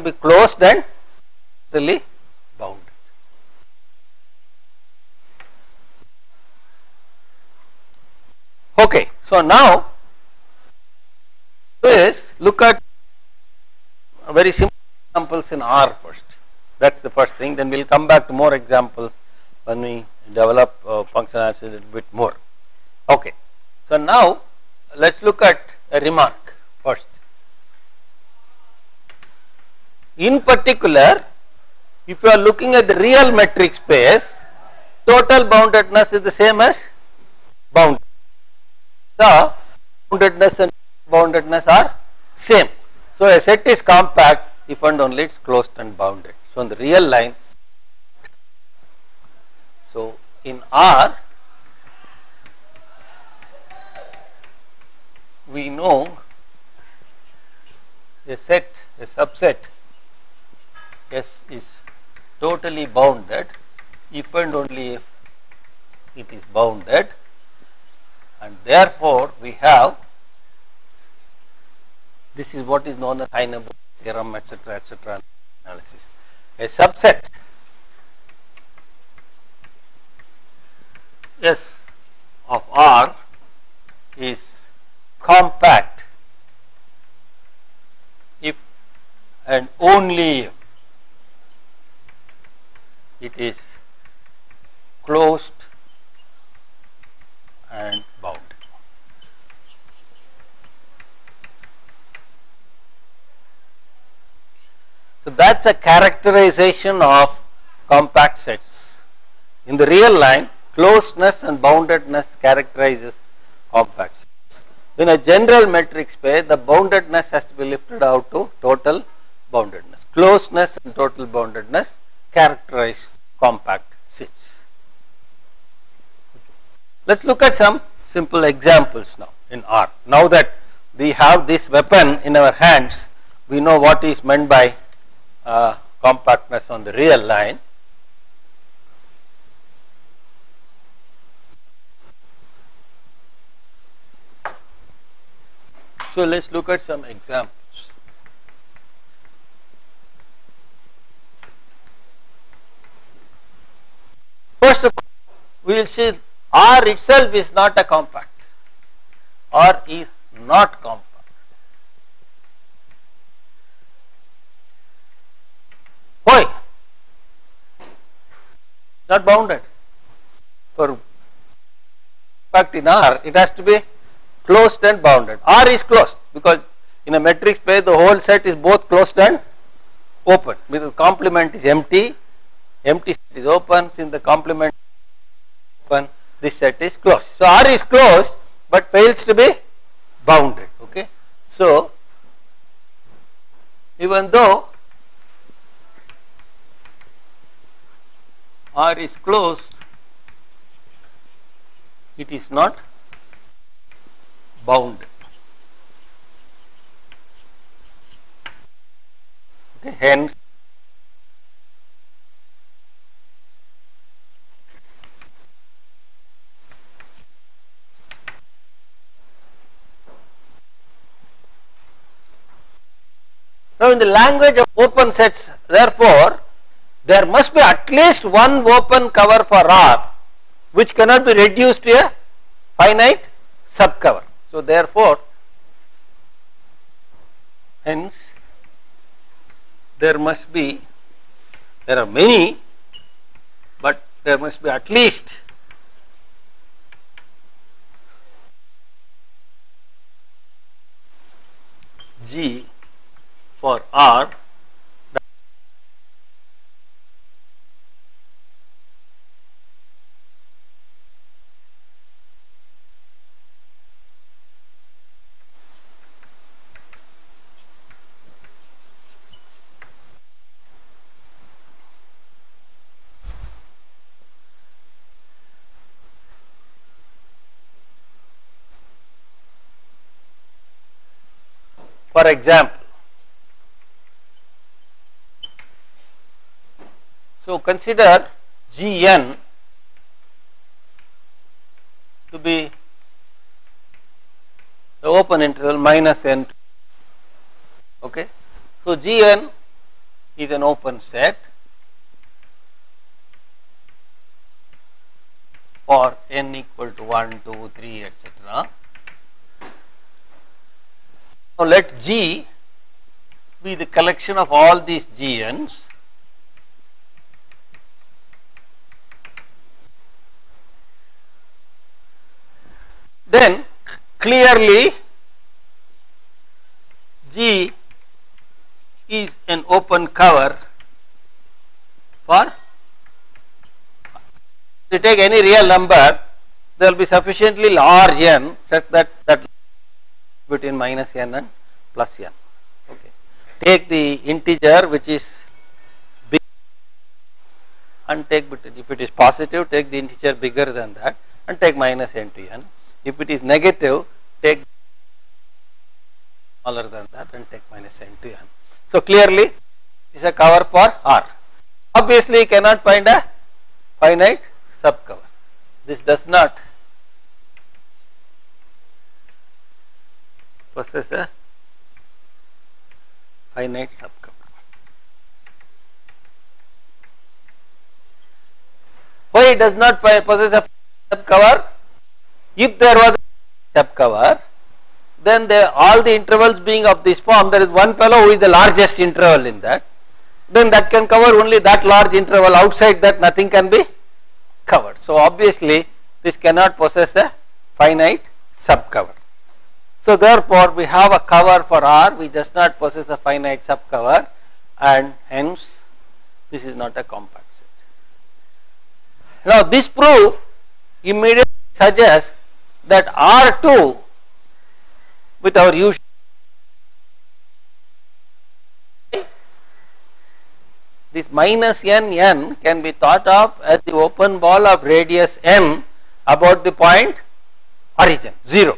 be closed and totally bounded. Okay, so now look at very simple examples in R first. That is the first thing. Then we will come back to more examples when we develop functionality a little bit more. Okay, so now let us look at a remark first. In particular, if you are looking at the real metric space, total boundedness is the same as bounded. The boundedness and boundedness are same. So a set is compact if and only it is closed and bounded. So in the real line, so in R we know a set, a subset S is totally bounded if and only if it is bounded, and therefore we have, this is what is known as Heisenberg theorem, etc., analysis. A subset S of R is compact if and only if it is closed and bounded. So that is a characterization of compact sets. In the real line, closedness and boundedness characterizes compact sets. In a general metric space, the boundedness has to be lifted out to total boundedness. Closeness and total boundedness characterize compact sets. Let us look at some simple examples now in R. Now that we have this weapon in our hands, we know what is meant by compactness on the real line. So let us look at some examples. First of all, we will see R itself is not a compact. R is not compact. Why? Not bounded. For compact in R, it has to be closed and bounded. R is closed because in a metric space the whole set is both closed and open. Because the complement is empty, empty set is open. Since the complement is open, this set is closed. So R is closed but fails to be bounded. Okay. So even though R is closed, it is not bounded. Okay, hence now in the language of open sets, therefore there must be at least one open cover for R which cannot be reduced to a finite subcover. So therefore, hence there are many, but there must be at least G for R . For example, so consider Gn to be the open interval minus n. Okay. So Gn is an open set for n equal to 1, 2, 3, etc. Now let G be the collection of all these Gn's then clearly G is an open cover for, if you take any real number, there will be sufficiently large n such that between minus n and plus n. Okay. Take the integer which is big and take, if it is positive, take the integer bigger than that and take minus n to n. If it is negative, take smaller than that and take minus n to n. So clearly it is a cover for R. Obviously you cannot find a finite subcover. This does not possess a finite subcover. Why it does not possess a subcover? If there was a subcover, then all the intervals being of this form, there is one fellow who is the largest interval in that, then that can cover only that large interval. Outside that nothing can be covered. So obviously this cannot possess a finite subcover. So therefore we have a cover for R which does not possess a finite subcover, and hence this is not a compact set. Now this proof immediately suggests that R2 with our usual this minus n can be thought of as the open ball of radius m about the point origin 0.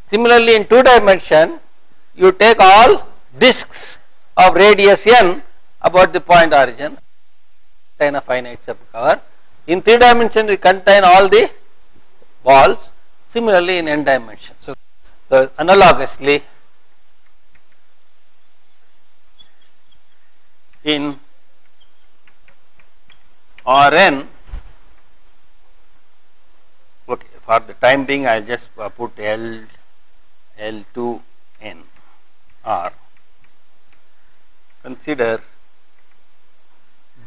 Similarly, in 2 dimension, you take all disks of radius n about the point origin, contain a finite subcover. In 3 dimension, we contain all the balls. Similarly, in n dimension. So analogously, in Rn, okay, for the time being I will just put L2 n R. Consider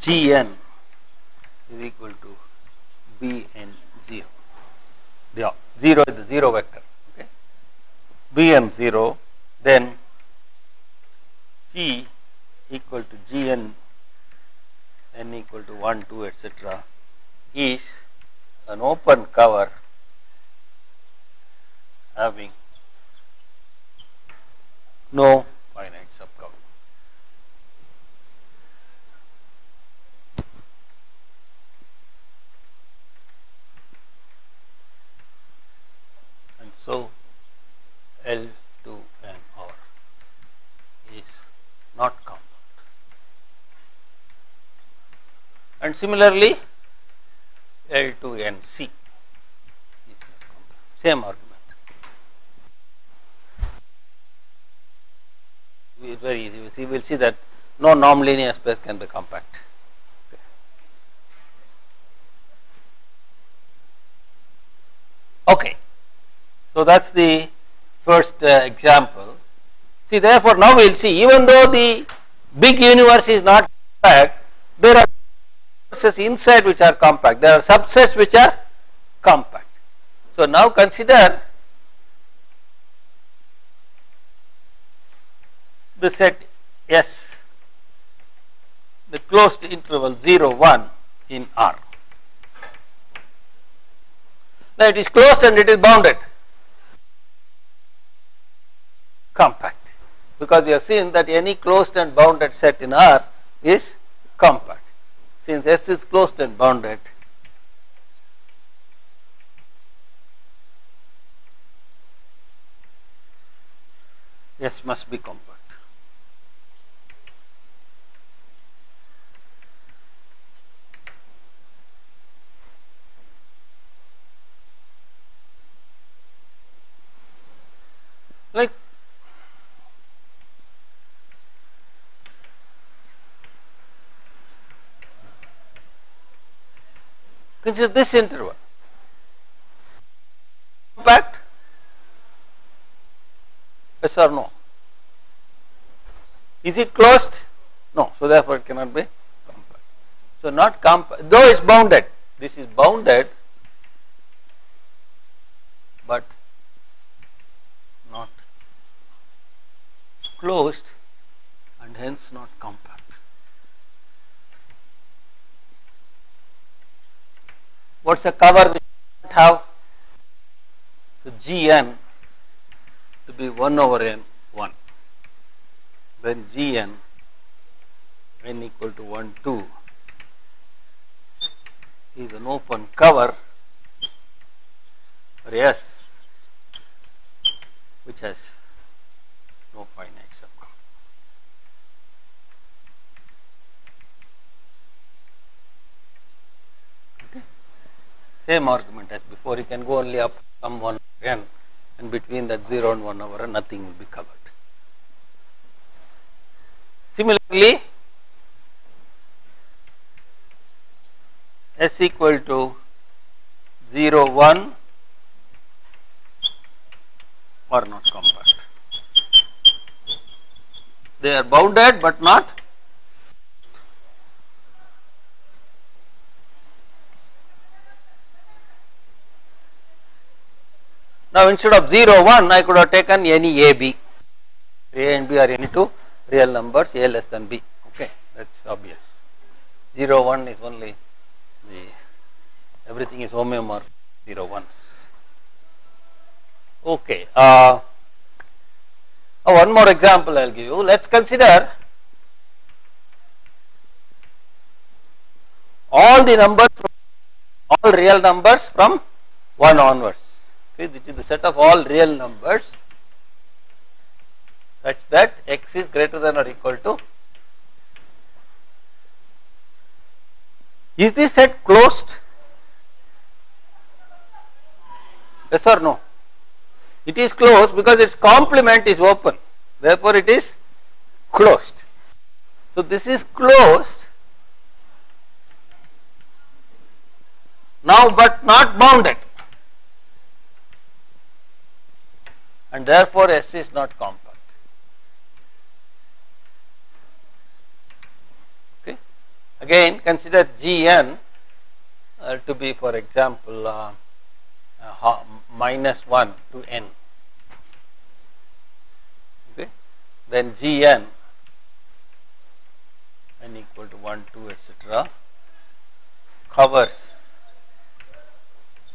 Gn is equal to Bn0. The 0 is the 0 vector. Okay. Bm0, then G equal to Gn n equal to 1, 2, etc. is an open cover having no finite subcover. And so L2 n R is not compact. And similarly L2nC is not compact. Same argument. It is very easy. We will see that no non-linear space can be compact. Okay. So that is the first example. See, therefore now we will see, even though the big universe is not compact, there are universes inside which are compact. There are subsets which are compact. So now consider the set S, the closed interval 0, 1 in R. Now it is closed and it is bounded, compact, because we have seen that any closed and bounded set in R is compact. Since S is closed and bounded, S must be compact. Like Consider this interval. Compact? Yes or no? Is it closed? No. So therefore it cannot be compact. So not compact, though it's bounded. This is bounded, but not closed and hence not compact. What's the cover we have? So Gn to be 1 over n 1. Then Gn n equal to 1 2 is an open cover for S which has no finite subgroup. Okay. Same argument as before, you can go only up some 1 over n, and between that 0 and 1 over n nothing will be covered. Similarly, S equal to 0 1 are not compact. They are bounded but not. Now instead of 0 1 I could have taken any a b. A and b are any two real numbers, a less than b. Okay, that's obvious. 0 1 is only the everything is homeomorph 0 1s. Okay. One more example I will give you. Let us consider all the numbers, all real numbers from 1 onwards. Okay, this is the set of all real numbers such that x is greater than or equal to. Is this set closed? Yes or no? It is closed because its complement is open. Therefore, it is closed. So, this is closed now, but not bounded, and therefore, S is not compact. Okay. Again, consider Gn to be, for example, minus 1 to n. Okay. Then Gn n equal to 1 2 etc. covers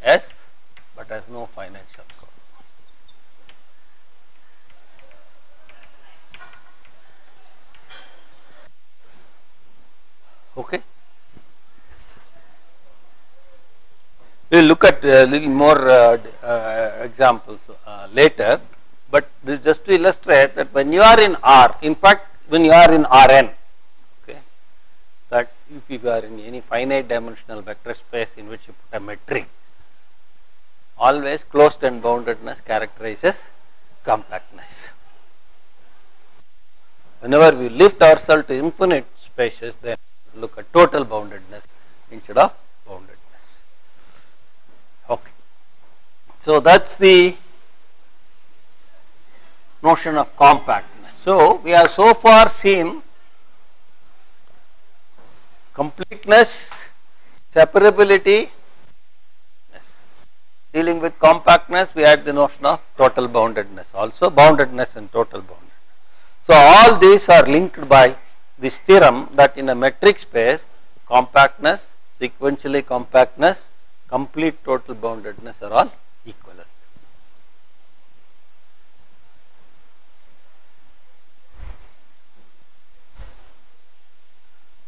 S but has no finite subgroup. Okay. We will look at a little more examples later, but this is just to illustrate that when you are in R, in fact when you are in Rn, okay, that if you are in any finite dimensional vector space in which you put a metric, always closed and boundedness characterizes compactness. Whenever we lift ourselves to infinite spaces, then look at total boundedness instead of boundedness. Okay. So that's the notion of compactness. So we have so far seen completeness, separability. Dealing with compactness, we had the notion of total boundedness, also boundedness and total boundedness. So all these are linked by this theorem that in a metric space, compactness, sequentially compactness, complete total boundedness are all equivalent.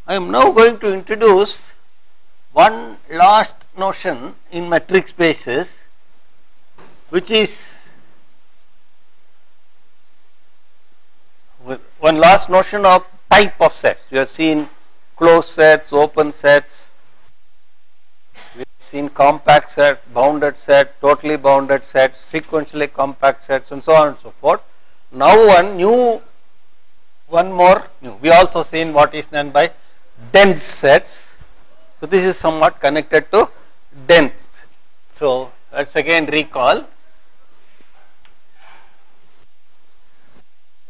I am now going to introduce one last notion in metric spaces, which is one last notion of type of sets. We have seen closed sets, open sets, we have seen compact sets, bounded set, totally bounded sets, sequentially compact sets, and so on and so forth. Now one more new. We also seen what is meant by dense sets. So this is somewhat connected to dense. So let's again recall.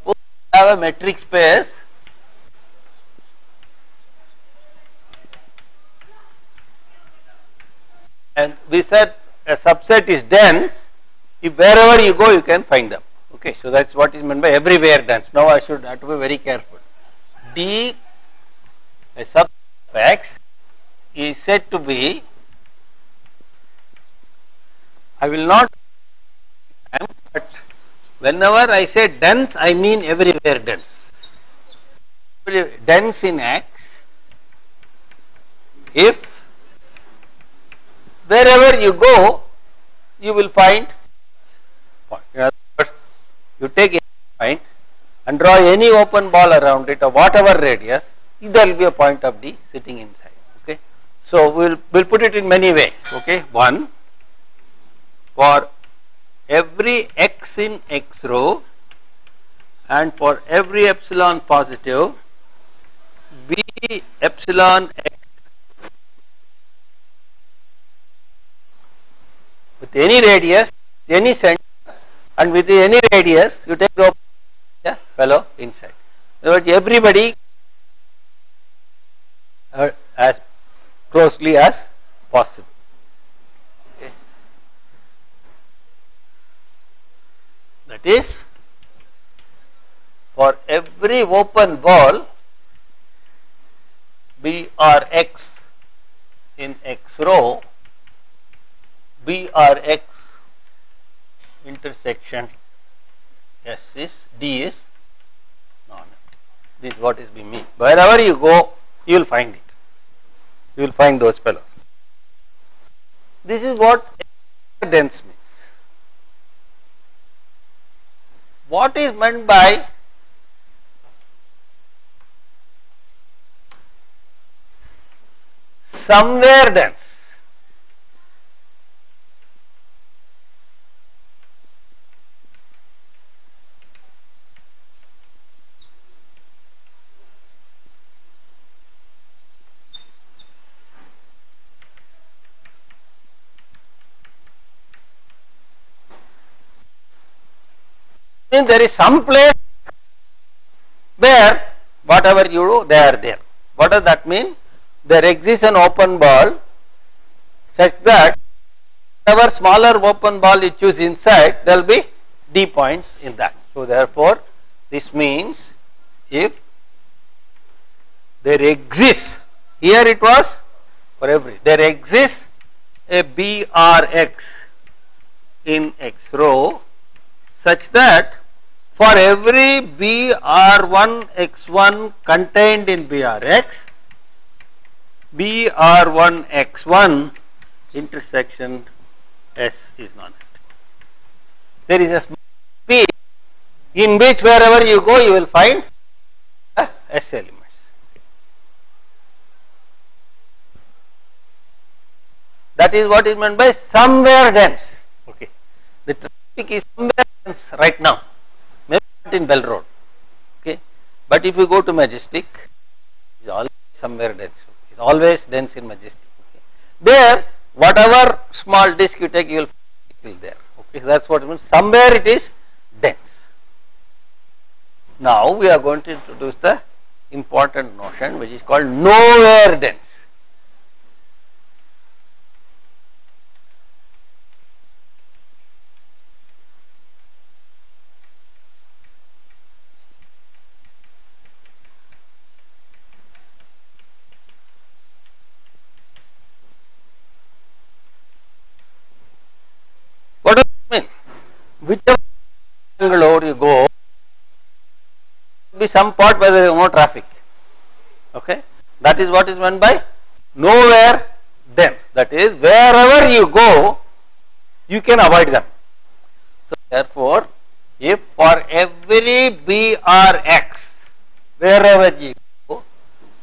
We have a metric space and we said a subset is dense if wherever you go you can find them. Okay, so that's what is meant by everywhere dense. Now I should have to be very careful. D, a subset of X, is said to be, I will not, but whenever I say dense, I mean everywhere dense. Dense in X, if wherever you go, you will find point. In other words, you take any point and draw any open ball around it or whatever radius, there will be a point of D sitting inside. Okay, so we'll put it in many ways. Okay, one, for every X in X row and for every epsilon positive, B epsilon X with any radius, any center, and with any radius, you take the fellow inside. In other words, everybody as closely as possible. Okay. That is, for every open ball BRX in X row, BRX intersection S is D is non-empty. This is what is being meant. Wherever you go, you will find it. You will find those fellows. This is what dense means. What is meant by somewhere dense? There is some place where whatever you do, they are there. What does that mean? There exists an open ball such that whatever smaller open ball you choose inside, there will be D points in that. So therefore, this means if there exists, here it was for every, there exists a BRX in X row such that for every BR1 X1 contained in BRX, BR1 X1 intersection S is non-empty. There is a small P in which wherever you go you will find S elements. That is what is meant by somewhere dense. Okay, the traffic is somewhere dense right now. In Bell Road, okay, but if you go to Majestic, it is always somewhere dense. It is always dense in Majestic. Okay. There, whatever small disk you take, you will find it there. Okay, so that's what it means. Somewhere it is dense. Now we are going to introduce the important notion which is called nowhere dense. What does it mean? Whichever Bangalore you go, there will be some part where there is no traffic. Okay, that is what is meant by nowhere dense. That is, wherever you go, you can avoid them. So therefore, if for every BRX, wherever you go,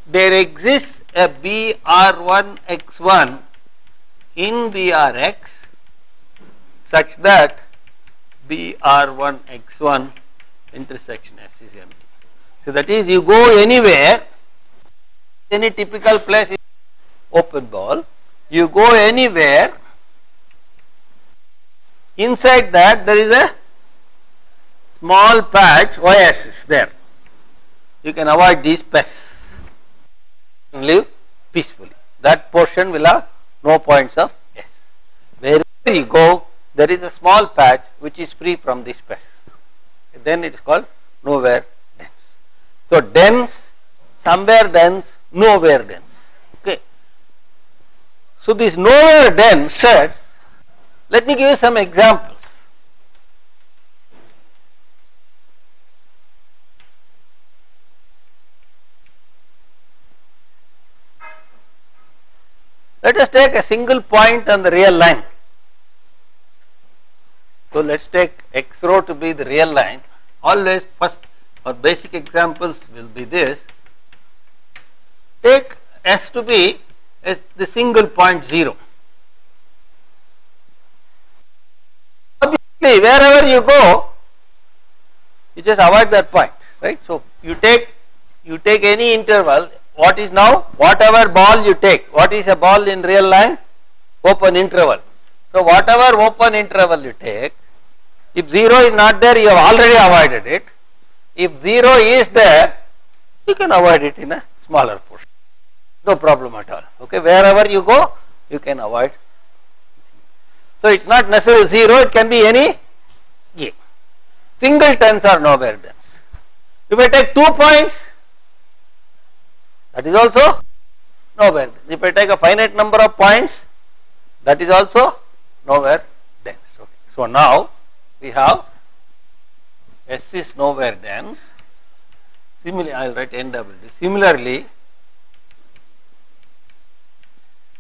there exists a BR1 X1 in BRX such that BR1 X1 intersection S is empty. So that is, you go anywhere, any typical place is open ball, you go anywhere, inside that there is a small patch oasis there. You can avoid these pests and live peacefully. That portion will have no points of S. Wherever you go, there is a small patch which is free from these pests. Then it is called nowhere dense. So dense, somewhere dense, nowhere dense. Okay. So these nowhere dense sets, let me give you some examples. Let us take a single point on the real line. So let us take x rho to be the real line. Always first or basic examples will be this. Take S to be as the single point 0. Obviously, wherever you go, you just avoid that point, right? So you take any interval. What is now? Whatever ball you take. What is a ball in real line? Open interval. So whatever open interval you take, if 0 is not there, you have already avoided it. If 0 is there, you can avoid it in a smaller portion. No problem at all. Okay, wherever you go, you can avoid. So it is not necessarily 0, it can be any A. Singletons are nowhere dense. If I take 2 points, that is also nowhere dense. If I take a finite number of points, that is also nowhere dense. Okay. So now we have S is nowhere dense. Similarly, I will write NWD. Similarly,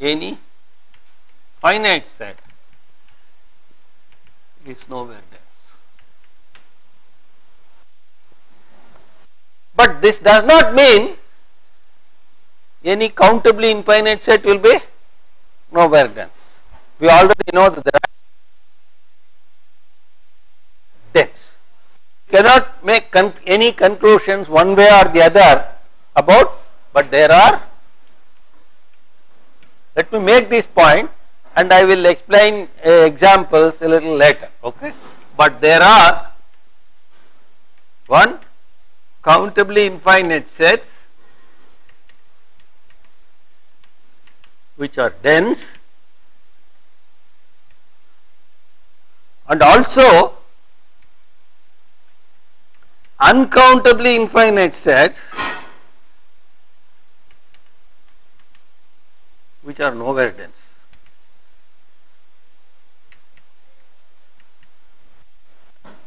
any finite set is nowhere dense. But this does not mean any countably infinite set will be nowhere dense. We already know that there are dense. Cannot make any conclusions one way or the other about, but there are. Let me make this point and I will explain examples a little later. Okay, but there are one countably infinite sets which are dense, and also uncountably infinite sets which are nowhere dense.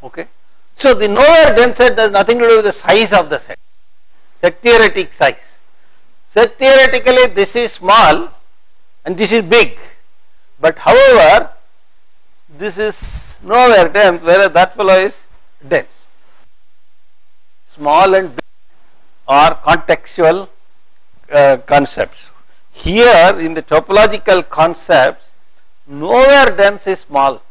Okay. So the nowhere dense set has nothing to do with the size of the set. Set theoretic size. Set theoretically this is small and this is big, but however this is nowhere dense, whereas that fellow is dense. Small and big are contextual concepts. Here in the topological concepts, nowhere dense is small,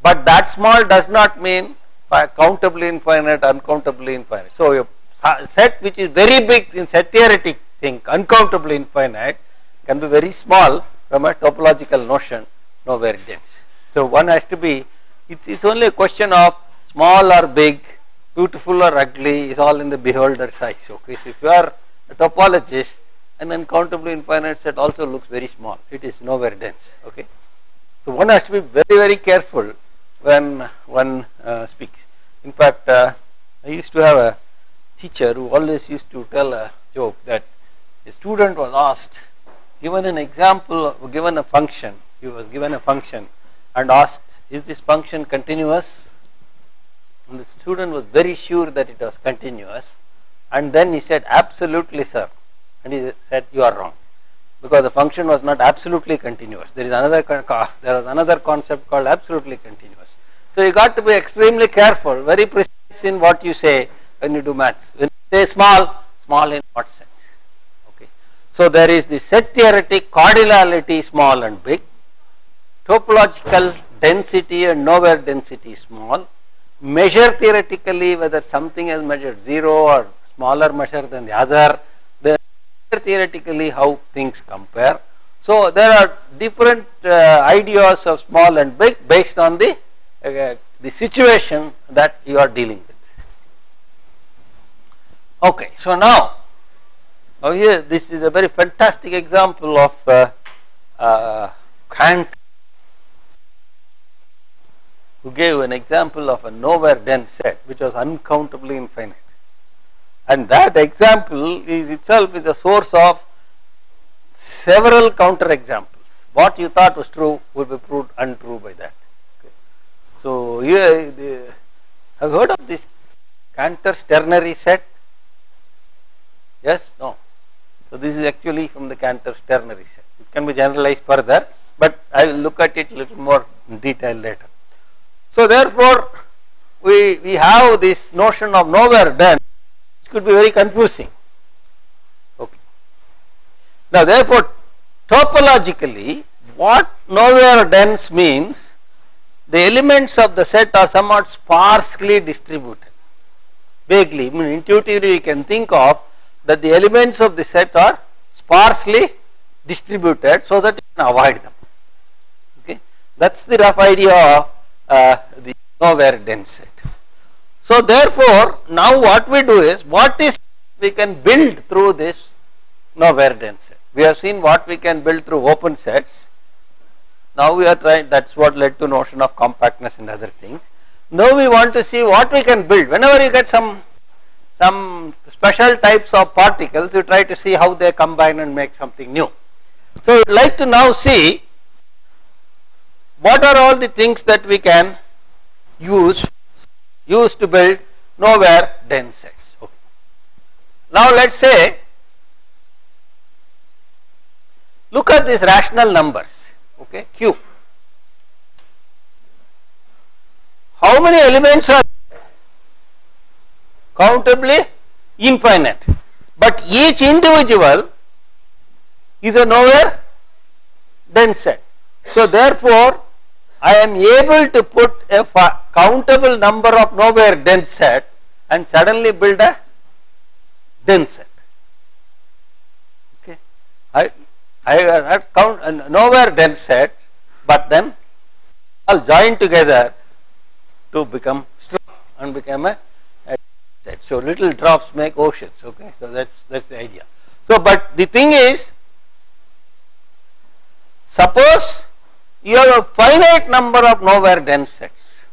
but that small does not mean countably infinite, uncountably infinite. So a set which is very big in set theoretic thing, uncountably infinite, can be very small from a topological notion, nowhere dense. So one has to be, it's only a question of small or big, beautiful or ugly, is all in the beholder's eyes. Okay, so if you are a topologist, an uncountably infinite set also looks very small. It is nowhere dense. Okay, so one has to be very, very careful when one speaks. In fact, I used to have a teacher who always used to tell a joke that a student was asked, given an example, given a function, he was given a function and asked, is this function continuous? And the student was very sure that it was continuous, and then he said, absolutely sir, and he said, you are wrong, because the function was not absolutely continuous. There was another concept called absolutely continuous. So you got to be extremely careful, very precise in what you say when you do maths. When you say small, small in what sense? Okay. So there is the set theoretic cardinality small and big, topological density and nowhere density small, measure theoretically whether something is measured 0 or smaller measure than the other, theoretically how things compare. So there are different ideas of small and big based on the situation that you are dealing with. Okay, so now here this is a very fantastic example of Kant, who gave an example of a nowhere dense set which was uncountably infinite, and that example is itself is a source of several counter examples. What you thought was true will be proved untrue by that. Okay. So here have you heard of this Cantor's ternary set? Yes? No? So this is actually from the Cantor's ternary set. It can be generalized further, but I will look at it a little more in detail later. So therefore, we have this notion of nowhere dense, which could be very confusing. Okay. Now therefore, topologically, what nowhere dense means, the elements of the set are somewhat sparsely distributed. Vaguely, I mean intuitively we can think of that the elements of the set are sparsely distributed so that you can avoid them. Okay, that is the rough idea of the nowhere dense set. So therefore, now what we do is, what is we can build through this nowhere dense set. We have seen what we can build through open sets. Now we are trying, that is what led to notion of compactness and other things. Now we want to see what we can build. Whenever you get some special types of particles, you try to see how they combine and make something new. So we would like to now see what are all the things that we can use to build nowhere dense sets. Okay. Now let us say, look at these rational numbers, okay, Q. How many elements are countably infinite, but each individual is a nowhere dense set. So therefore, I am able to put a countable number of nowhere dense set and suddenly build a dense set. Okay, I not count a nowhere dense set, but then all join together to become strong and become a set. So little drops make oceans. Okay, so that's the idea. So, but the thing is, suppose you have a finite number of nowhere dense sets,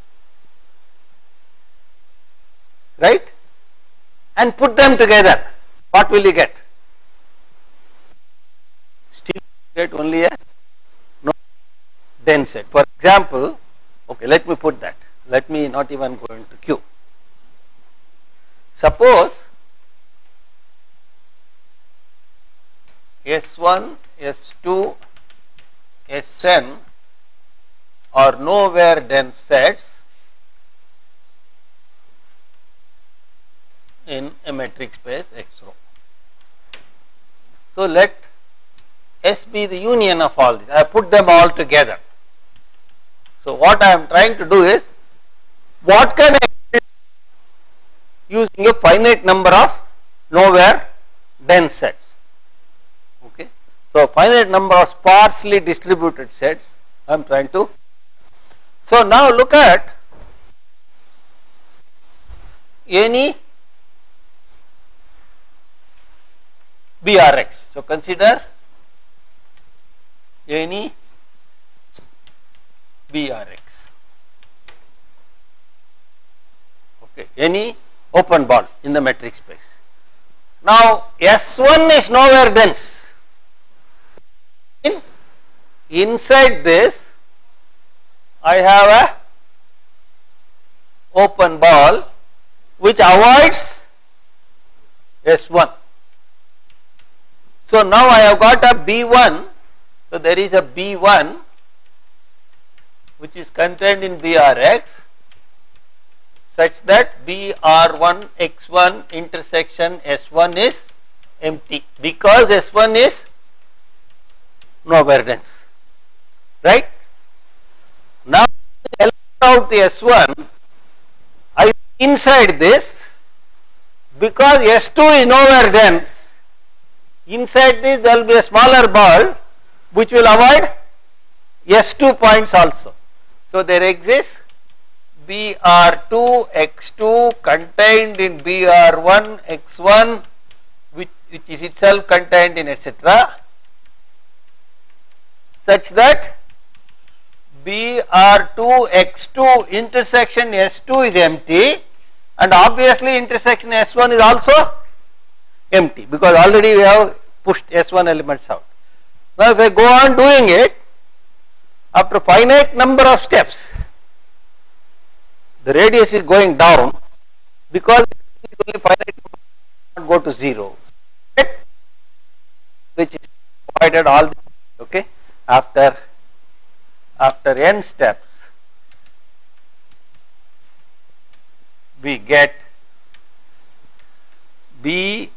right, and put them together, what will you get? Still get only a nowhere dense set. For example, okay, let me put that, let me not even go into Q. Suppose S1, S2, Sn are nowhere dense sets in a metric space X row. So let S be the union of all these. I put them all together. So what I am trying to do is, what can I build using a finite number of nowhere dense sets? Okay. So finite number of sparsely distributed sets I am trying to. So now look at any BRX. So consider any BRX. Okay, any open ball in the metric space. Now S1 is nowhere dense. Inside this I have a open ball which avoids S1. So now I have got a B1. So there is a B1 which is contained in BRX such that BR1 X1 intersection S1 is empty, because S1 is nowhere dense, right? Now I out the S1, I inside this, because S2 is nowhere dense, inside this there will be a smaller ball, which will avoid S2 points also. So there exists BR2 X2 contained in BR1 X1 which is itself contained in etc. such that BR2 X2 intersection S2 is empty, and obviously intersection S1 is also empty because already we have pushed S1 elements out. Now if I go on doing it, after finite number of steps, the radius is going down because it is only finite number, not go to 0, which is provided all this, okay. After n steps, we get B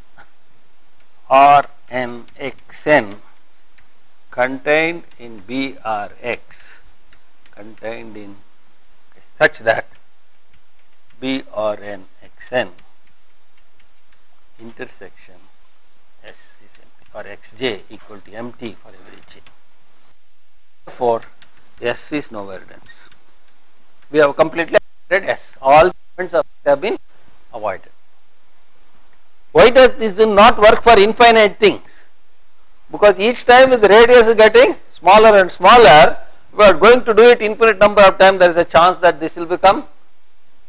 R n x n contained in BRX contained in such that BRN xn intersection S is empty or xj equal to empty for every j. Therefore, S is nowhere dense. We have completely avoided S. All elements have been avoided. Why does this not work for infinite things? Because each time the radius is getting smaller and smaller, we are going to do it infinite number of times, there is a chance that this will become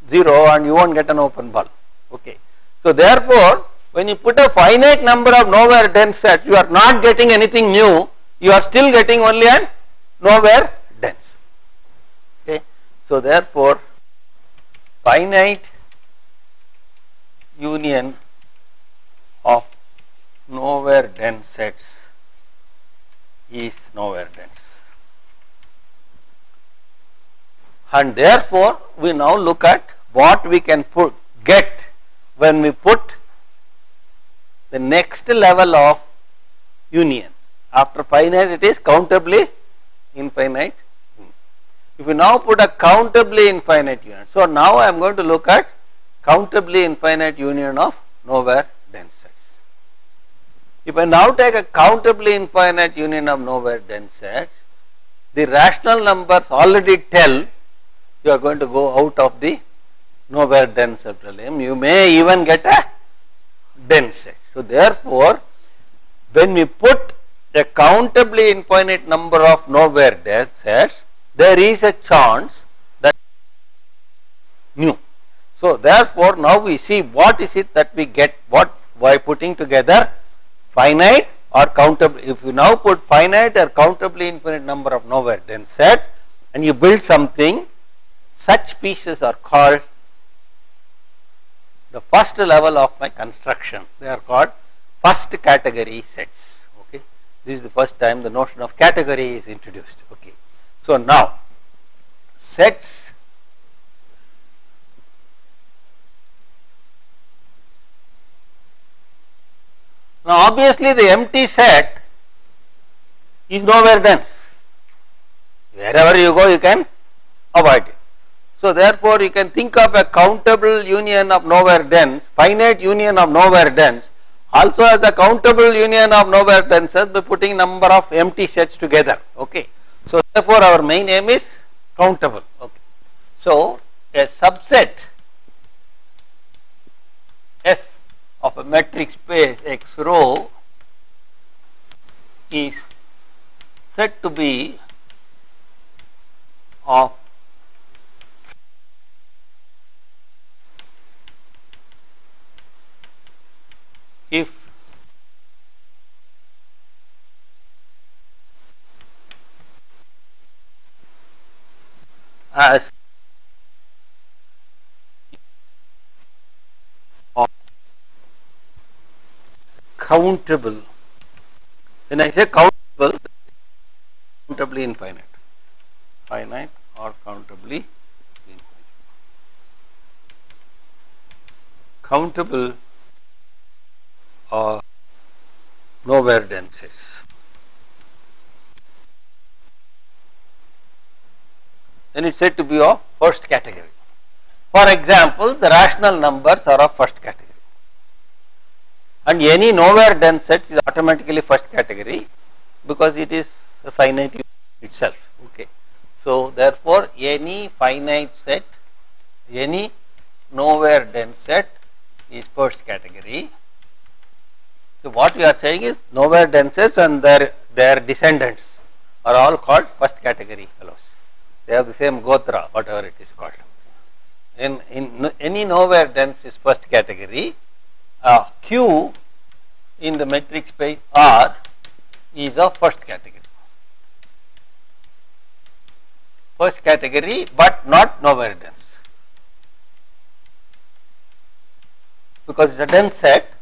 0 and you won't get an open ball. Okay. So therefore, when you put a finite number of nowhere dense sets, you are not getting anything new, you are still getting only an nowhere dense. Okay. So therefore, finite union of nowhere dense sets is nowhere dense, and therefore we now look at what we can get when we put the next level of union. After finite it is countably infinite. If we now put a countably infinite union, so now I am going to look at countably infinite union of nowhere dense sets. If I now take a countably infinite union of nowhere dense sets, the rational numbers already tell you are going to go out of the nowhere dense subproblem. You may even get a dense set. So therefore, when we put a countably infinite number of nowhere dense sets, there is a chance that new. So therefore, now we see what is it that we get what by putting together finite or countable. If you now put finite or countably infinite number of nowhere dense sets and you build something, such pieces are called the first level of my construction. They are called first category sets. Okay, this is the first time the notion of category is introduced. Okay, so now sets now obviously the empty set is nowhere dense. Wherever you go, you can avoid it. So therefore, you can think of a countable union of nowhere dense, finite union of nowhere dense, also as a countable union of nowhere denses by putting number of empty sets together. Okay. So therefore, our main aim is countable. Okay. So a subset S of a metric space X row is said to be of if as countable. When I say countable, countably infinite, finite or countably infinite, countable or nowhere denses. Then it is said to be of first category. For example, the rational numbers are of first category, and any nowhere dense set is automatically first category because it is a finite unit itself. Okay. So therefore, any finite set, any nowhere dense set is first category. So what we are saying is nowhere dense sets and their descendants are all called first category fellows. They have the same gotra, whatever it is called. In any nowhere dense is first category. Q in the metric space R is of first category. First category, but not nowhere dense, because it is a dense set,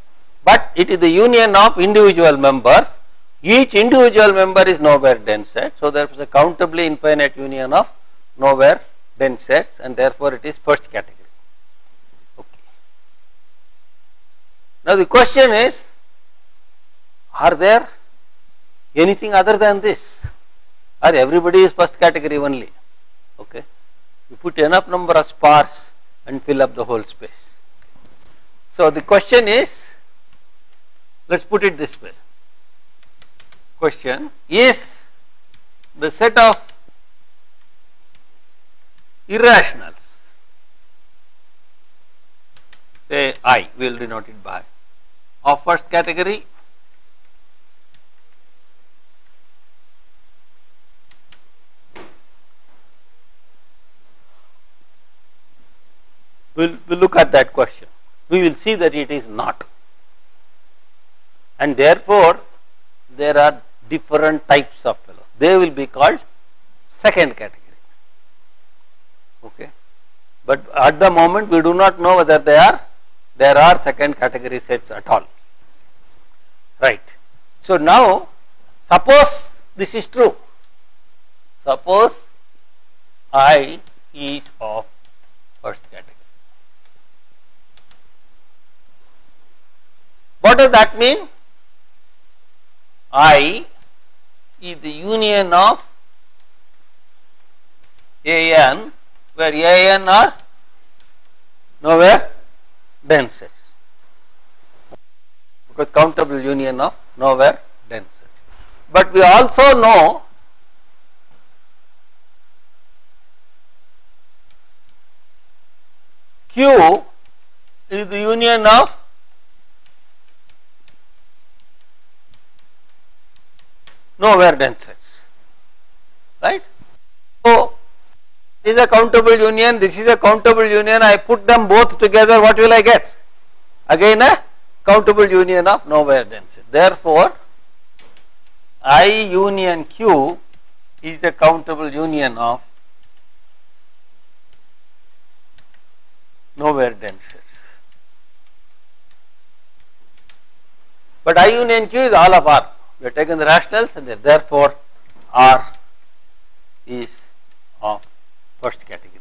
but it is the union of individual members. Each individual member is nowhere dense set, so there is a countably infinite union of nowhere dense sets, and therefore it is first category. Okay. Now the question is, are there anything other than this, or everybody is first category only? Okay. You put enough number of spars and fill up the whole space. So the question is, let us put it this way. Question is, the set of irrationals, say I, we will denote it by, of first category? We will look at that question. We will see that it is not, and therefore there are different types of fellows. They will be called second category. Okay. But at the moment we do not know whether there are second category sets at all. Right. So now suppose this is true. Suppose I is of first category. What does that mean? I is the union of AN, where AN are nowhere dense sets, because countable union of nowhere dense sets. But we also know Q is the union of nowhere dense sets, right? So this is a countable union, this is a countable union. I put them both together, what will I get? Again a countable union of nowhere dense set. Therefore I union Q is the countable union of nowhere dense sets. But I union Q is all of R. We have taken the rationals, and therefore R is of first category.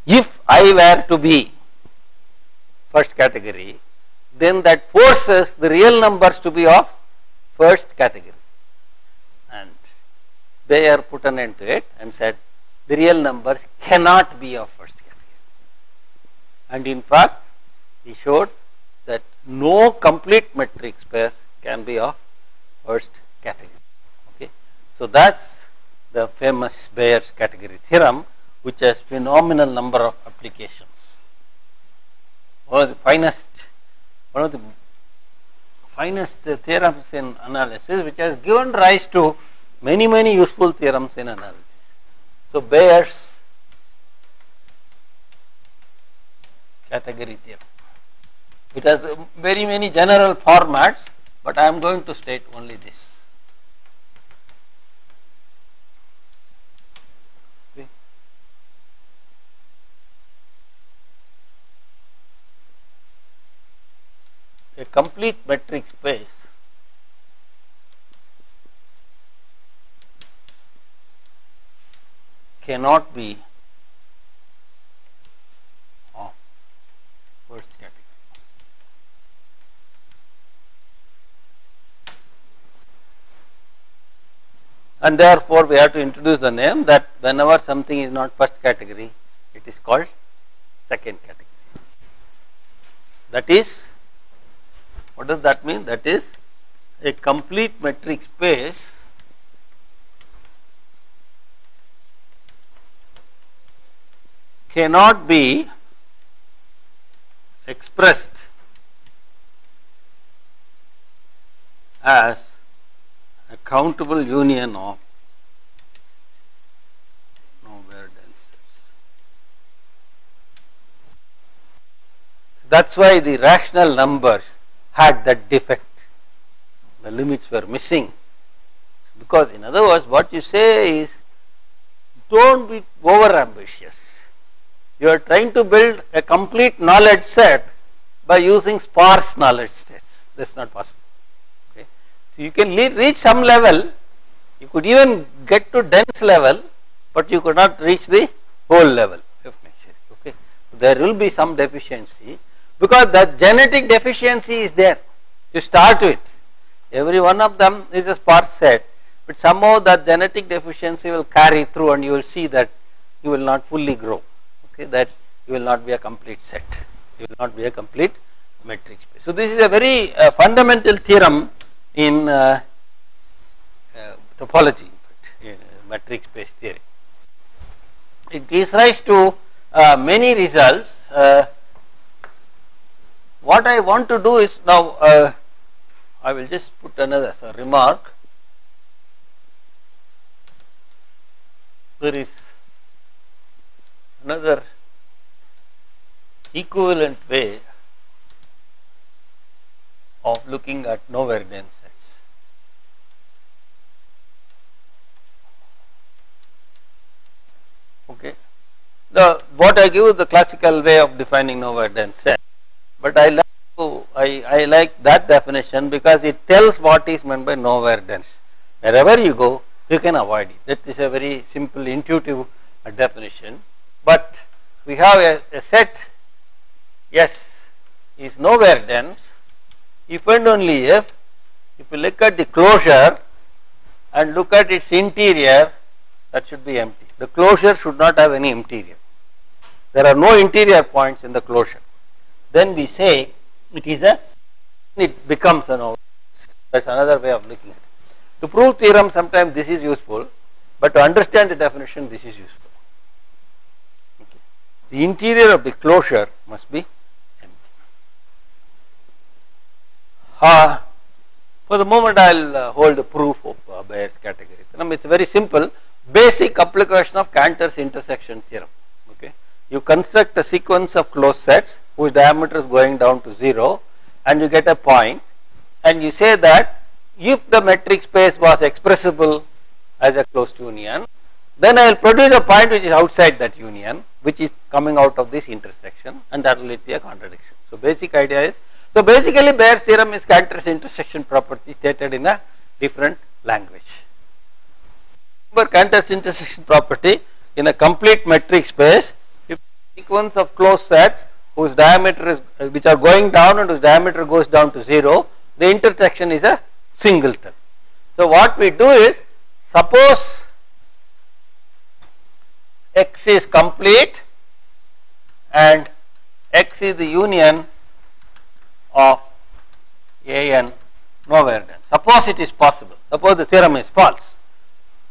If I were to be first category, then that forces the real numbers to be of first category, and Bayer put an end to it and said the real numbers cannot be of first category, and in fact he showed that no complete metric space can be of first category. Okay. So that's the famous Bayer's category theorem, which has phenomenal number of applications. One of the finest theorems in analysis, which has given rise to many useful theorems in analysis. So Bayer's category theorem. It has very many general formats, but I am going to state only this. Okay. A complete metric space cannot be of first category. And therefore we have to introduce the name that whenever something is not first category, it is called second category. That is, what What does that mean? That is, a complete metric space cannot be expressed as a countable union of nowhere dense sets. That is why the rational numbers had that defect, the limits were missing, because in other words what you say is, do not be over ambitious. You are trying to build a complete knowledge set by using sparse knowledge sets. That is not possible. Okay. So you can reach some level, you could even get to dense level, but you could not reach the whole level if necessary. Okay. So there will be some deficiency, because the genetic deficiency is there to start with. Every one of them is a sparse set, but somehow that genetic deficiency will carry through, and you will see that you will not fully grow. Okay, that you will not be a complete set, you will not be a complete metric space. So this is a very fundamental theorem in topology, in fact, in metric space theory. It gives rise to many results. What I want to do is now, I will just put another remark. There is another equivalent way of looking at nowhere dense sets. Okay. What I give is the classical way of defining nowhere dense set, but I like that definition because it tells what is meant by nowhere dense. Wherever you go, you can avoid it. That is a very simple, intuitive definition. But we have a set S is nowhere dense if and only if you look at the closure and look at its interior, that should be empty. The closure should not have any interior. There are no interior points in the closure. Then we say it becomes a nowhere dense. That is another way of looking at it. To prove theorem, sometimes this is useful, but to understand the definition, this is useful. Okay. The interior of the closure must be empty. For the moment, I will hold the proof of Bayer's category theorem. It is very simple, basic application of Cantor's intersection theorem. Okay. You construct a sequence of closed sets whose diameter is going down to 0, and you get a point, and you say that if the metric space was expressible as a closed union, then I will produce a point which is outside that union, which is coming out of this intersection, and that will lead to a contradiction. So basic idea is, so basically Bayer's theorem is Cantor's intersection property stated in a different language. Remember Cantor's intersection property in a complete metric space, if sequence of closed sets whose diameter is, which are going down and whose diameter goes down to 0, the intersection is a singleton. So what we do is, suppose X is complete and X is the union of AN nowhere dense. Suppose it is possible, suppose the theorem is false,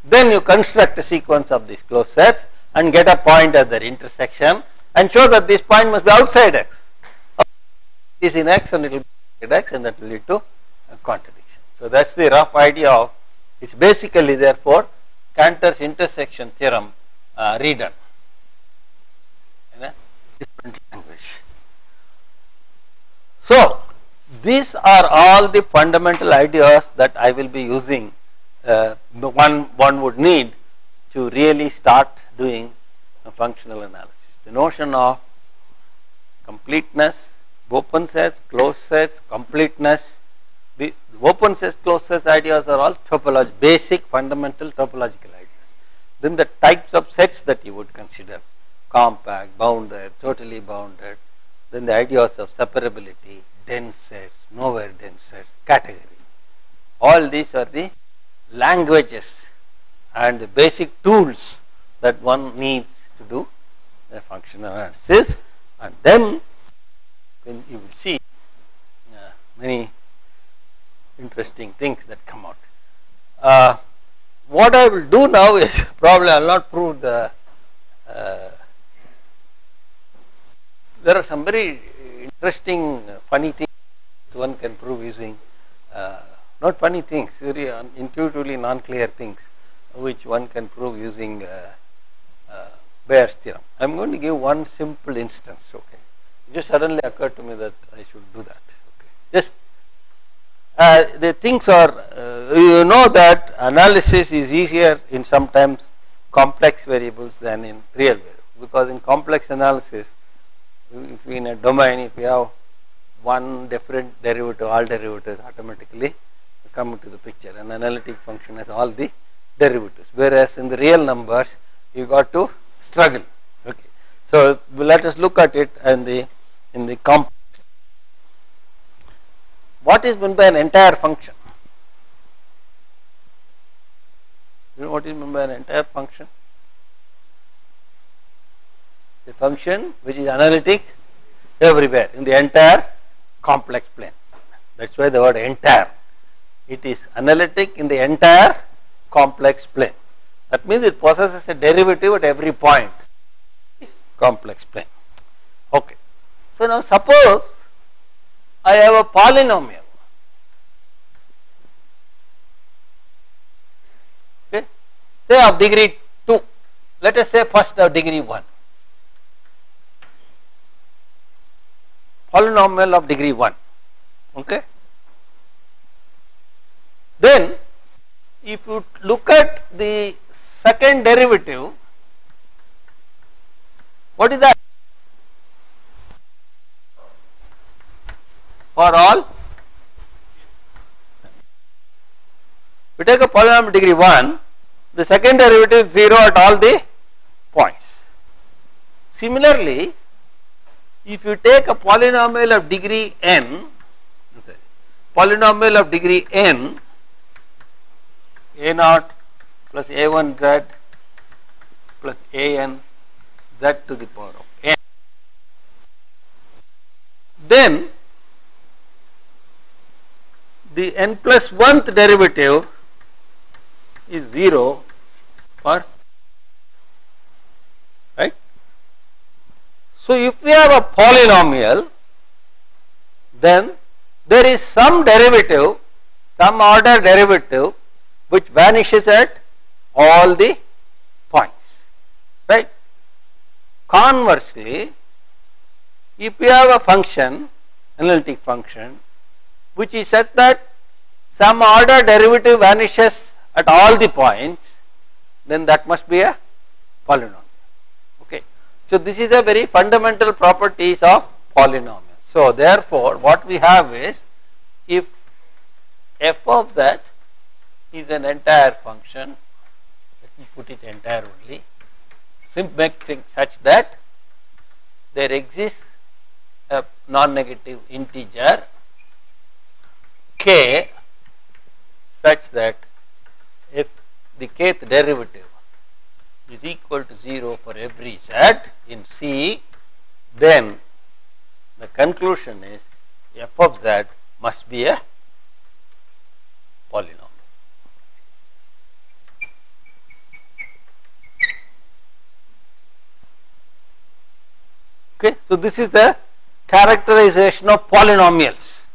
then you construct a sequence of these closed sets and get a point at their intersection and show that this point must be outside X. It is in X and it will be inside X, and that will lead to a contradiction. So that is the rough idea of, it is basically therefore Cantor's intersection theorem redone in a different language. So these are all the fundamental ideas that I will be using, one would need to really start doing a functional analysis. The notion of completeness, open sets, closed sets, completeness. The open sets, closed sets ideas are all topology, basic fundamental topological ideas. Then the types of sets that you would consider, compact, bounded, totally bounded. Then the ideas of separability, dense sets, nowhere dense sets, category. All these are the languages and the basic tools that one needs to do a functional analysis, and then when you will see many interesting things that come out. What I will do now is probably I will not prove the. There are some very interesting, funny things one can prove using. Not funny things, very intuitively non-clear things, which one can prove using Bayer's theorem. I am going to give one simple instance. Okay, it just suddenly occurred to me that I should do that. Okay, just the things are you know that analysis is easier in sometimes complex variables than in real variables, because in complex analysis, if in a domain, if you have one different derivative, all derivatives automatically come into the picture. An analytic function has all the derivatives, whereas in the real numbers you got to struggle. Okay, so let us look at it in the complex. What is meant by an entire function? You know what is meant by an entire function? The function which is analytic everywhere in the entire complex plane. That is why the word entire. It is analytic in the entire complex plane. That means it possesses a derivative at every point in the complex plane. Okay. So now suppose I have a polynomial. Okay. Say of degree 2. Let us say first of degree 1. Polynomial of degree 1. Okay. Then if you look at the second derivative, what is that? For all, we take a polynomial of degree 1, the second derivative is 0 at all the points. Similarly, if you take a polynomial of degree n, polynomial of degree n, a0 plus a1z plus an z to the power of n, then the n plus 1th derivative is 0 for, right. So if we have a polynomial, then there is some derivative, some order derivative which vanishes at all the points, right. Conversely, if we have a function, analytic function, which is such that some order derivative vanishes at all the points, then that must be a polynomial. Okay. So this is a very fundamental properties of polynomial. So therefore, what we have is, if f of z is an entire function, let me put it entire only, make things such that there exists a non-negative integer k such that if the kth derivative is equal to 0 for every z in C, then the conclusion is f of z must be a polynomial. Okay, so this is the characterization of polynomials.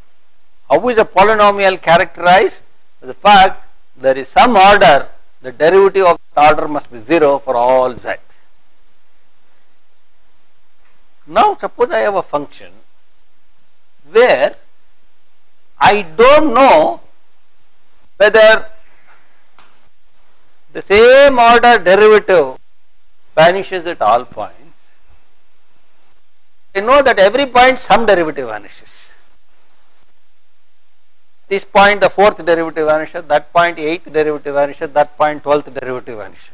How is a polynomial characterized? The fact there is some order, the derivative of that order must be 0 for all z. Now suppose I have a function where I don't know whether the same order derivative vanishes at all points. I know that every point some derivative vanishes. This point the 4th derivative vanishes, that point 8th derivative vanishes, that point 12th derivative vanishes.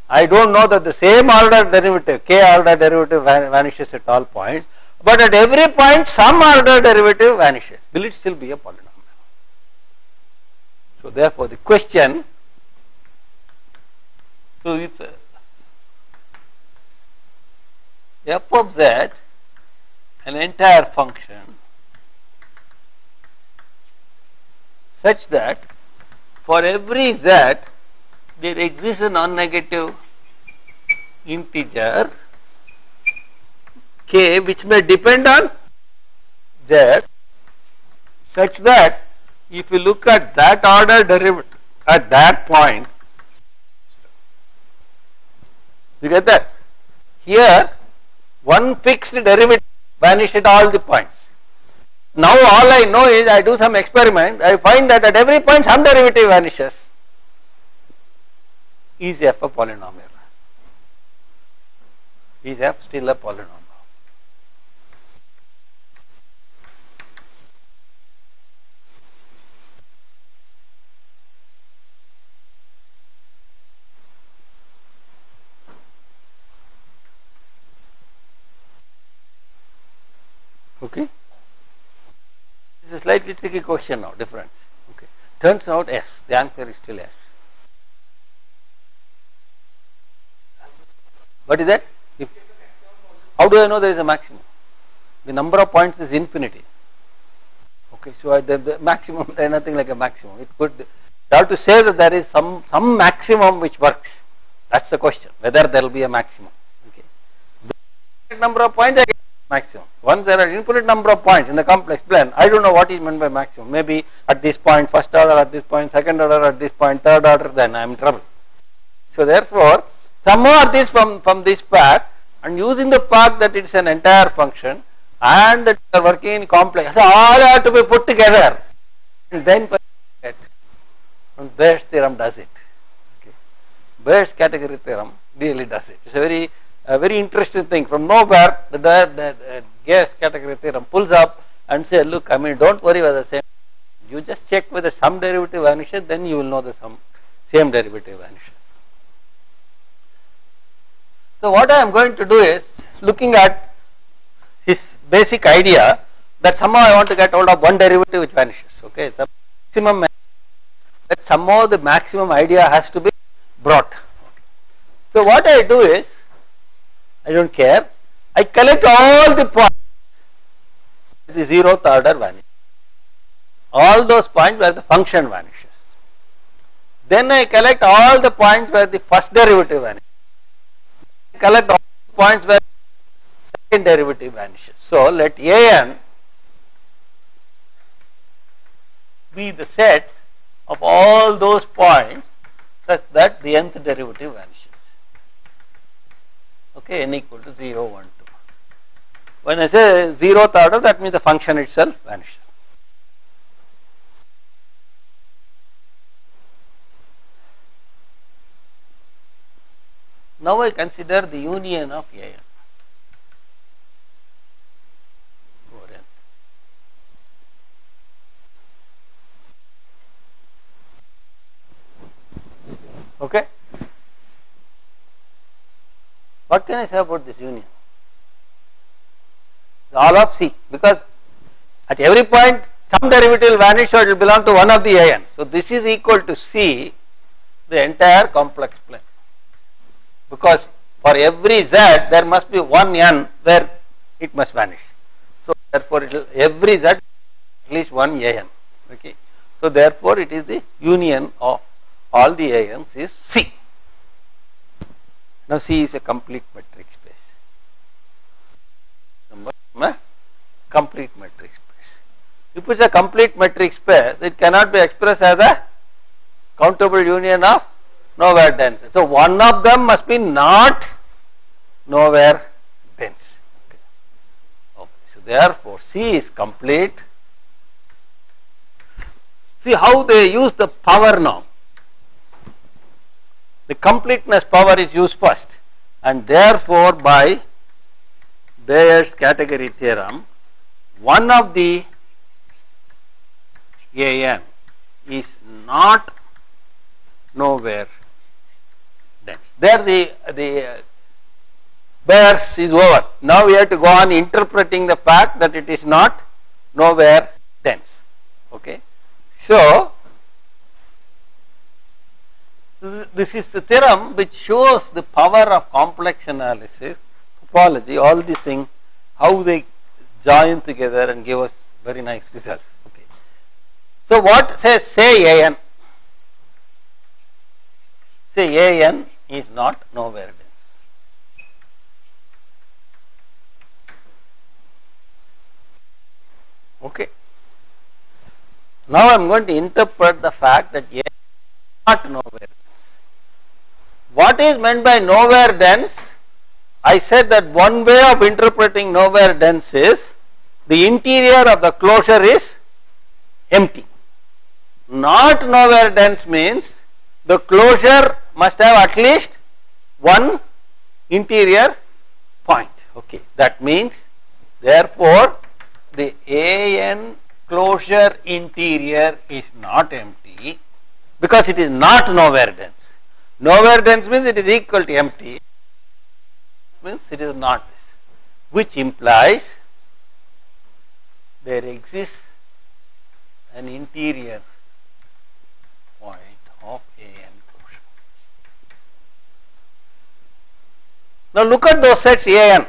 I don't know that the same order derivative, k order derivative vanishes at all points, but at every point some order derivative vanishes. Will it still be a polynomial? So therefore the question, so it's f of z, an entire function such that for every z there exists a non-negative integer k which may depend on z, such that if you look at that order derivative at that point, you get that? Here one fixed derivative vanished at all the points. Now all I know is I do some experiment, I find that at every point some derivative vanishes. Is f a polynomial? Is f still a polynomial? Okay. This is a slightly tricky question now, different. Okay. Turns out yes, the answer is still yes. What is that? How do I know there is a maximum? The number of points is infinity. Okay, so the maximum, there is nothing like a maximum. It could, you have to say that there is some maximum which works. That's the question, whether there will be a maximum. Okay. The number of points, I get maximum. Once there are infinite number of points in the complex plane, I don't know what is meant by maximum. Maybe at this point first order, at this point second order, at this point third order, then I am in trouble. So therefore, somehow this from this fact, and using the fact that it is an entire function and that we are working in complex, so all have to be put together and then and Bayes' theorem does it. Okay. Bayes' category theorem really does it. It's a very interesting thing. From nowhere, the Bayes' category theorem pulls up and say, look, I mean, don't worry about the same. You just check whether some derivative vanishes, then you will know the same derivative vanishes. So what I am going to do is, looking at his basic idea that somehow I want to get hold of one derivative which vanishes. Okay, the maximum, that somehow the maximum idea has to be brought. Okay. So what I do is, I don't care, I collect all the points the zeroth order vanishes, all those points where the function vanishes. Then I collect all the points where the first derivative vanishes. Collect all the points where second derivative vanishes. So let an be the set of all those points such that the nth derivative vanishes. Okay, n equal to 0, 1, 2. When I say zeroth order, that means the function itself vanishes. Now I consider the union of an over n. Okay. What can I say about this union? All of C, because at every point some derivative will vanish, so it will belong to one of the ans. So this is equal to C, the entire complex plane. Because for every z there must be one n where it must vanish. So therefore it will, every z at least one an. Okay. So therefore it is the union of all the ans is C. Now C is a complete metric space. A complete metric space. If it is a complete metric space, it cannot be expressed as a countable union of nowhere dense. So one of them must be not nowhere dense. Okay. Okay. So therefore C is complete. See how they use the power now. The completeness power is used first, and therefore by Bayes' category theorem, one of the an is not nowhere dense. There the Bayes is over. Now we have to go on interpreting the fact that it is not nowhere dense. Okay. So this is the theorem which shows the power of complex analysis, topology, all these things, how they join together and give us very nice results. Okay. So what say AN? Say AN is not nowhere dense. Okay. Now I am going to interpret the fact that A is not nowhere dense. What is meant by nowhere dense? I said that one way of interpreting nowhere dense is the interior of the closure is empty. Not nowhere dense means the closure must have at least one interior point. Okay, that means therefore the AN closure interior is not empty because it is not nowhere dense. Nowhere dense means it is equal to empty, means it is not this, which implies there exists an interior point of AN closure. Now look at those sets AN.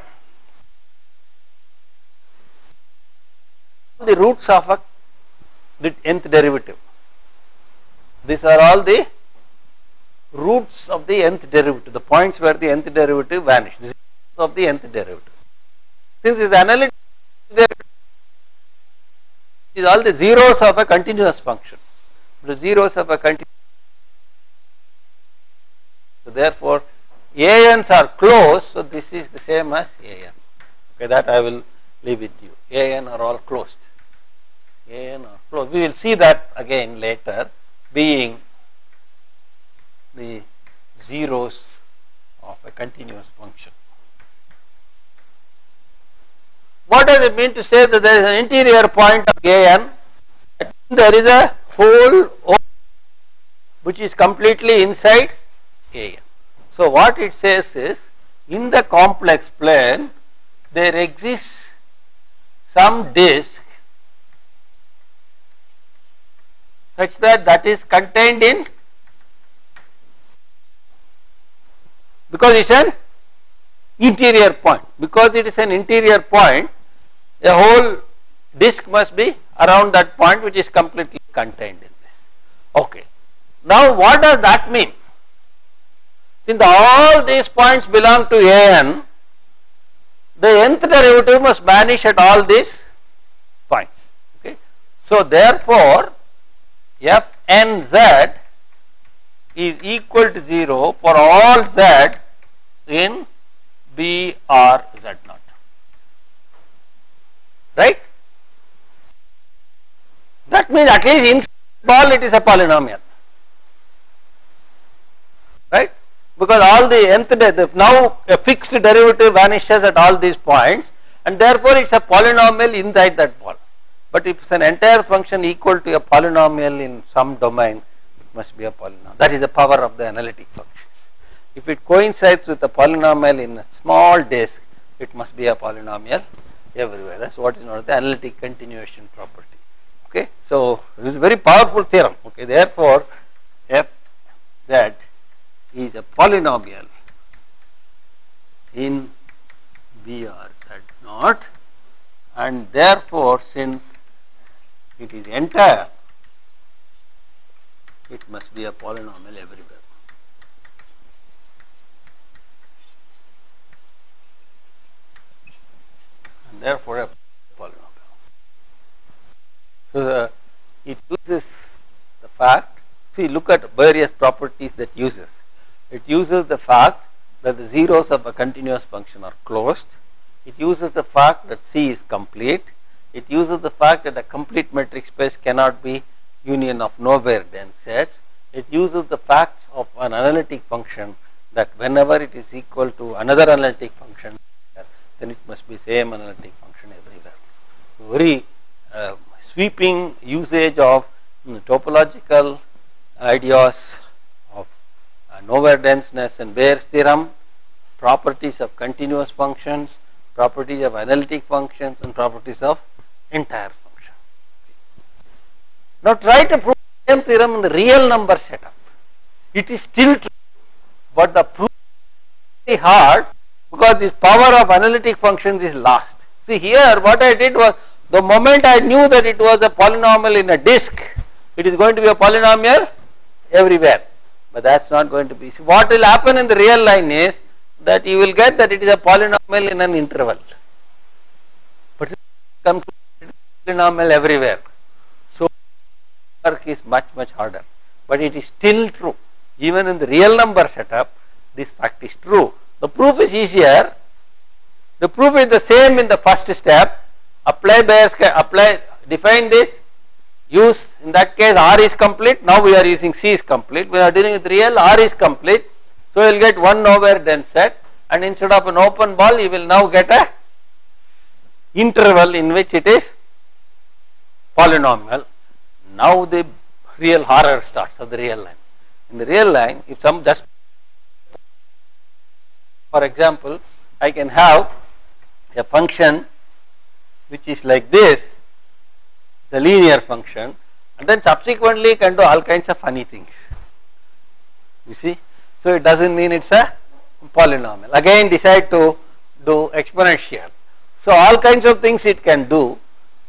The roots of the nth derivative. These are all the roots of the nth derivative, the points where the nth derivative vanished. This is of the nth derivative. Since this analytic derivative is all the zeros of a continuous function. The zeros of a continuous. So therefore, ANs are closed. So this is the same as AN. Okay, that I will leave it to you. AN are all closed. AN are closed. We will see that again later, being the zeros of a continuous function. What does it mean to say that there is an interior point of AN? There is a hole which is completely inside AN. So what it says is, in the complex plane there exists some disk such that is contained in, because it is an interior point. Because it is an interior point, a whole disk must be around that point which is completely contained in this. Okay. Now what does that mean? Since all these points belong to AN, the nth derivative must vanish at all these points. Okay. So therefore, Fnz is equal to 0 for all z in B or Z0. Right? That means at least in ball it is a polynomial. Right? Because all the nth, now a fixed derivative vanishes at all these points, and therefore it is a polynomial inside that ball. But if it is an entire function equal to a polynomial in some domain, it must be a polynomial. That is the power of the analytic functions. If it coincides with a polynomial in a small disk, it must be a polynomial everywhere. That is what is known as the analytic continuation property. Okay, so this is a very powerful theorem. Okay, therefore, f that is a polynomial in B or Z0, and therefore, since it is entire, it must be a polynomial everywhere. And therefore, a polynomial. So it uses the fact, see, look at various properties that uses. It uses the fact that the zeros of a continuous function are closed. It uses the fact that C is complete. It uses the fact that a complete metric space cannot be union of nowhere dense sets. It uses the fact of an analytic function that whenever it is equal to another analytic function, then it must be same analytic function everywhere. Very sweeping usage of topological ideas of nowhere denseness and Bayes' theorem, properties of continuous functions, properties of analytic functions, and properties of entire function. Now try to prove the same theorem in the real number setup. It is still true, but the proof is very hard because this power of analytic functions is lost. See, here what I did was, the moment I knew that it was a polynomial in a disk, it is going to be a polynomial everywhere, but that is not going to be. So what will happen in the real line is that you will get that it is a polynomial in an interval, but it is a polynomial everywhere. So work is much harder, but it is still true. Even in the real number setup, this fact is true. The proof is easier. The proof is the same in the first step. Define this, use, in that case R is complete. Now we are using C is complete. We are dealing with real, R is complete. So you will get 1 nowhere then set, and instead of an open ball you will now get a interval in which it is polynomial. Now the real horror starts of the real line. In the real line, if some just, for example, I can have a function which is like this, the linear function, and then subsequently can do all kinds of funny things. You see, so it doesn't mean it's a polynomial. Again, decide to do exponential. So all kinds of things it can do.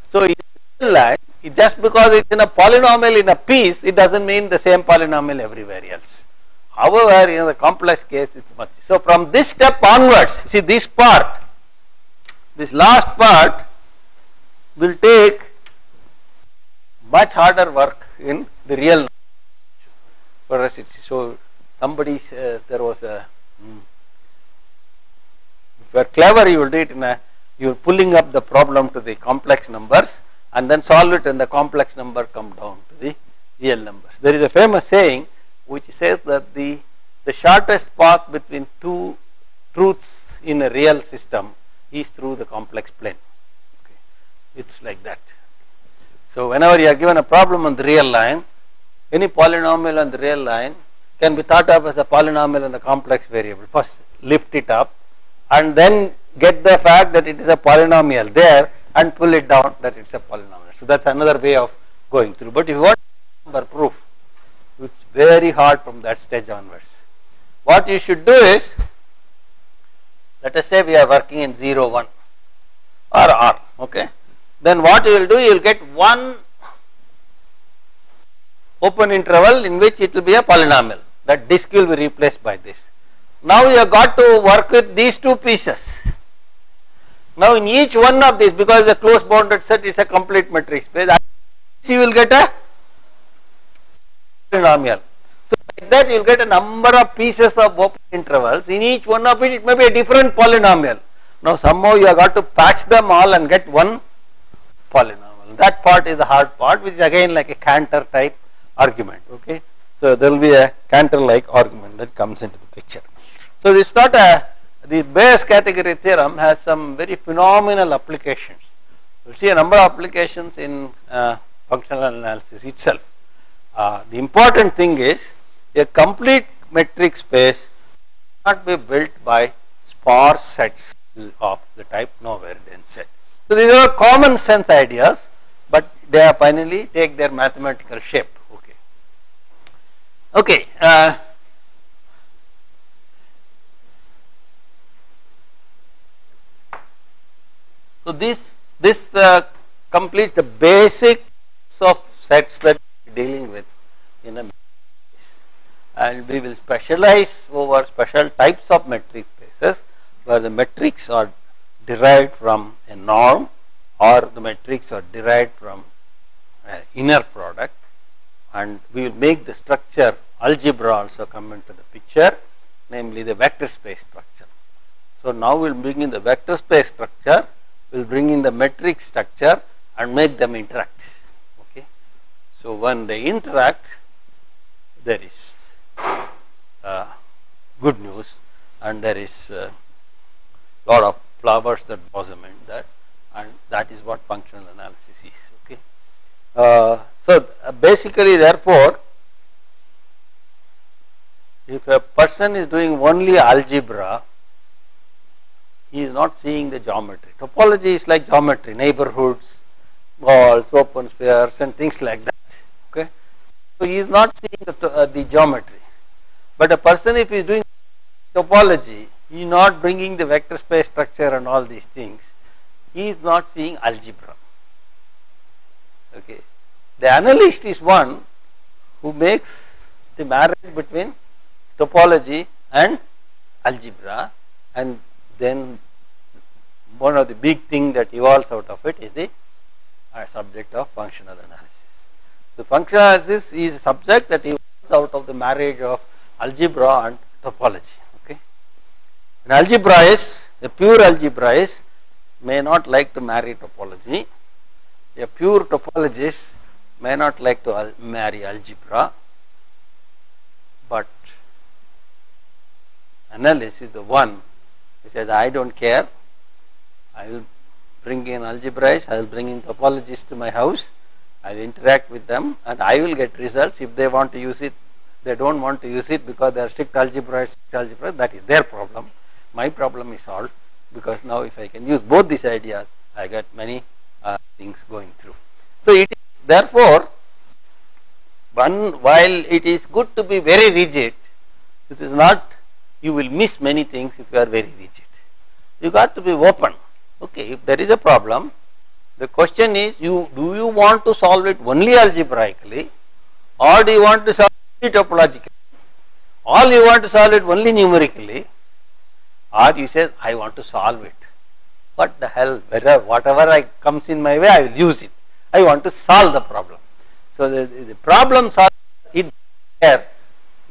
So in real line, just because it's in a polynomial in a piece, it doesn't mean the same polynomial everywhere else. However, in the complex case, it's much. So from this step onwards, see this part, this last part will take much harder work in the real. For us, it's so somebody there was a. If you are clever, you will do it in a. You are pulling up the problem to the complex numbers and then solve it, and the complex number come down to the real numbers. There is a famous saying which says that the shortest path between two truths in a real system is through the complex plane. Okay. It's like that. So whenever you are given a problem on the real line, any polynomial on the real line can be thought of as a polynomial in the complex variable. First lift it up and then get the fact that it is a polynomial there and pull it down that it's a polynomial. So that's another way of going through. But if you want number proof, it's very hard from that stage onwards. What you should do is, let us say we are working in 0, 1 or R, okay. Then what you will do, you will get one open interval in which it will be a polynomial. That disk will be replaced by this. Now you have got to work with these two pieces. Now in each one of these, because the closed bounded set is a complete metric space, you will get a polynomial. So like that you will get a number of pieces of open intervals. In each one of it may be a different polynomial. Now somehow you have got to patch them all and get one polynomial. That part is the hard part, which is again like a Cantor type argument. Okay, so there will be a Cantor like argument that comes into the picture. So this is not the Bayes category theorem has some very phenomenal applications. You will see a number of applications in functional analysis itself. The important thing is a complete metric space cannot be built by sparse sets of the type nowhere then set. So these are common sense ideas, but they are finally take their mathematical shape. Okay. So this completes the basics of sets that we are dealing with in a metric space, and we will specialize over special types of metric spaces where the metrics are derived from a norm or the metrics are derived from an inner product, and we will make the structure algebra also come into the picture, namely the vector space structure. So now we will bring in the vector space structure, we will bring in the metric structure and make them interact. Okay. So when they interact, there is good news, and there is a lot of flowers that blossom in that, and that is what functional analysis is. Okay. So basically, therefore, if a person is doing only algebra, he is not seeing the geometry. Topology is like geometry, neighborhoods, walls, open spheres and things like that. Okay. So he is not seeing the geometry. But a person, if he is doing topology, he is not bringing the vector space structure and all these things. He is not seeing algebra. Okay. The analyst is one who makes the marriage between topology and algebra, and then one of the big thing that evolves out of it is the subject of functional analysis. So functional analysis is a subject that evolves out of the marriage of algebra and topology. Okay, an algebraist, a pure algebraist may not like to marry topology. A pure topologist may not like to marry algebra, but analyst is the one who says, I don't care, I will bring in algebraists, I will bring in topologists to my house, I will interact with them and I will get results. If they want to use it, they don't want to use it because they are strict algebraists, that is their problem. My problem is solved, because now if I can use both these ideas, I get many things going through. So it is therefore, while it is good to be very rigid, it is not, you will miss many things if you are very rigid. You got to be open. Okay, if there is a problem, the question is, do you want to solve it only algebraically, or do you want to solve it topologically? Or you want to solve it only numerically, or you say, I want to solve it. What the hell, whatever comes in my way, I will use it. I want to solve the problem. So the problem solving, it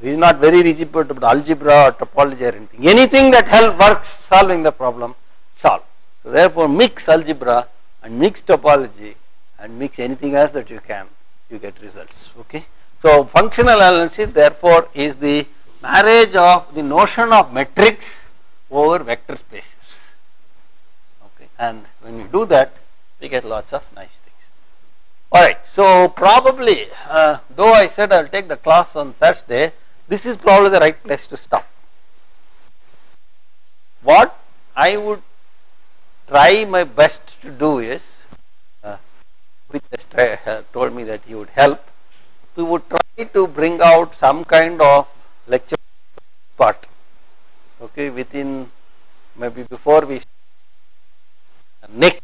is not very rigid about algebra or topology or anything. Anything that works solving the problem, solve. So therefore, mix algebra and mix topology and mix anything else that you can, you get results. Okay. So functional analysis therefore is the marriage of the notion of metrics over vector spaces. Okay. And when we do that, we get lots of nice things. Alright, so probably, though I said I will take the class on Thursday, this is probably the right place to stop. What I would try my best to do is, which told me that he would help, we would try to bring out some kind of lecture part, okay, within, maybe before we next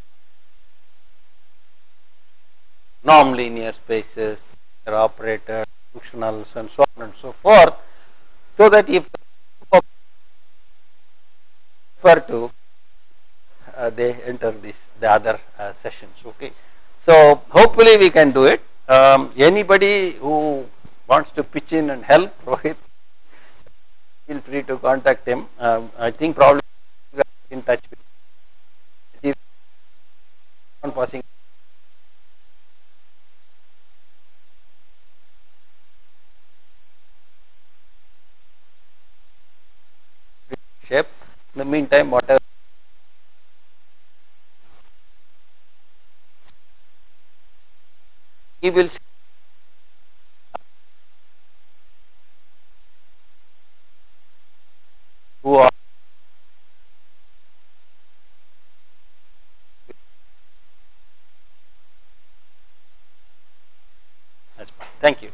norm linear spaces, operators, functionals and so on and so forth, so that if they enter the other sessions. Okay, so hopefully we can do it. Anybody who wants to pitch in and help Rohit, feel free to contact him. I think probably in touch with him on passing. Shape. In the meantime, whatever he will who are thank you.